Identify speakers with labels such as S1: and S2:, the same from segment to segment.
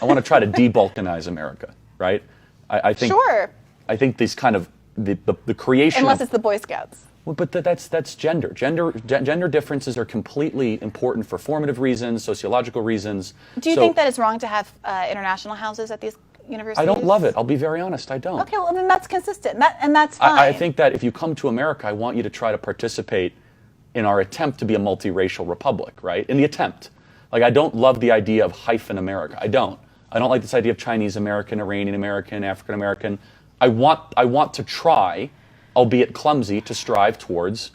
S1: I want to try to de-Balkanize America, right? I think.
S2: Sure.
S1: I think these kind of the creation.
S2: Unless it's the Boy Scouts.
S1: Well, but that's gender. Gender differences are completely important for formative reasons, sociological reasons.
S2: Do you think that it's wrong to have international houses at these universities?
S1: I don't love it. I'll be very honest. I don't.
S2: Okay, well then that's consistent, and that's fine.
S1: I think that if you come to America, I want you to try to participate in our attempt to be a multiracial republic, right? In the attempt. Like, I don't love the idea of hyphen America. I don't like this idea of Chinese American, Iranian American, African American. I want to try, albeit clumsy, to strive towards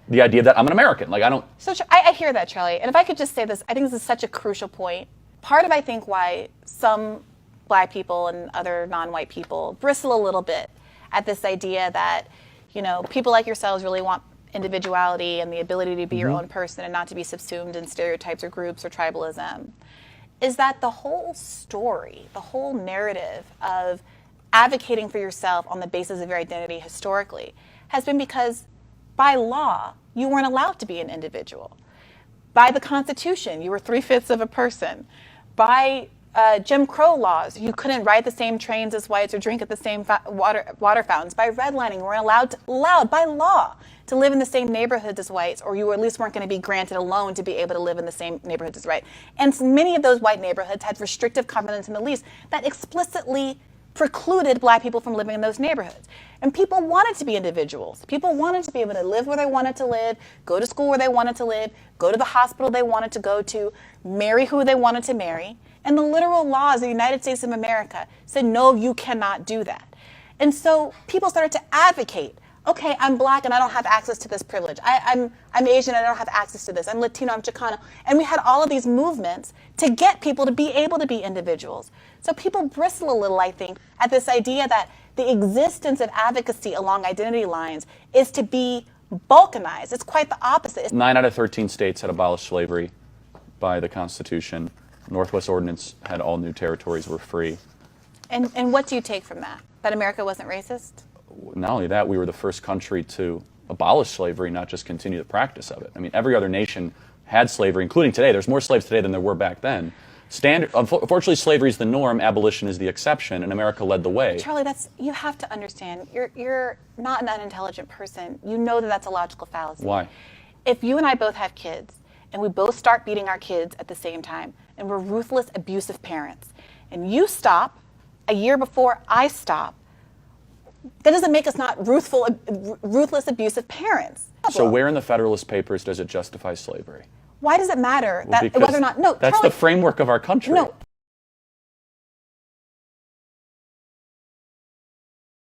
S1: the idea that I'm an American. Like, I don't.
S2: So I hear that, Charlie. And if I could just say this, I think this is such a crucial point. Part of, I think, why some Black people and other non-white people bristle a little bit at this idea that, you know, people like yourselves really want individuality and the ability to be your own person and not to be subsumed in stereotypes or groups or tribalism, is that the whole story, the whole narrative of advocating for yourself on the basis of your identity historically has been because by law, you weren't allowed to be an individual. By the Constitution, you were 3/5 of a person. By Jim Crow laws, you couldn't ride the same trains as whites or drink at the same water fountains. By redlining, you weren't allowed by law to live in the same neighborhoods as whites, or you at least weren't going to be granted a loan to be able to live in the same neighborhoods as whites. And many of those white neighborhoods had restrictive covenants in the lease that explicitly precluded Black people from living in those neighborhoods. And people wanted to be individuals. People wanted to be able to live where they wanted to live, go to school where they wanted to live, go to the hospital they wanted to go to, marry who they wanted to marry. And the literal laws of the United States of America said, no, you cannot do that. And so people started to advocate, okay, I'm Black and I don't have access to this privilege. I'm Asian and I don't have access to this. I'm Latino, I'm Chicano. And we had all of these movements to get people to be able to be individuals. So people bristle a little, I think, at this idea that the existence of advocacy along identity lines is to be balkanized. It's quite the opposite.
S1: 9 out of 13 states had abolished slavery by the Constitution. Northwest Ordinance had all new territories were free.
S2: And what do you take from that? That America wasn't racist?
S1: Not only that, we were the first country to abolish slavery, not just continue the practice of it. I mean, every other nation had slavery, including today. There's more slaves today than there were back then. Unfortunately, slavery is the norm, abolition is the exception, and America led the way.
S2: Charlie, you have to understand, you're not an unintelligent person. You know that that's a logical fallacy.
S1: Why?
S2: If you and I both have kids, and we both start beating our kids at the same time, and we're ruthless, abusive parents, and you stop a year before I stop, that doesn't make us not ruthless, abusive parents.
S1: So where in the Federalist Papers does it justify slavery?
S2: Why does it matter
S1: Well,
S2: whether or not? No,
S1: that's
S2: Charlie,
S1: the framework of our country.
S2: No,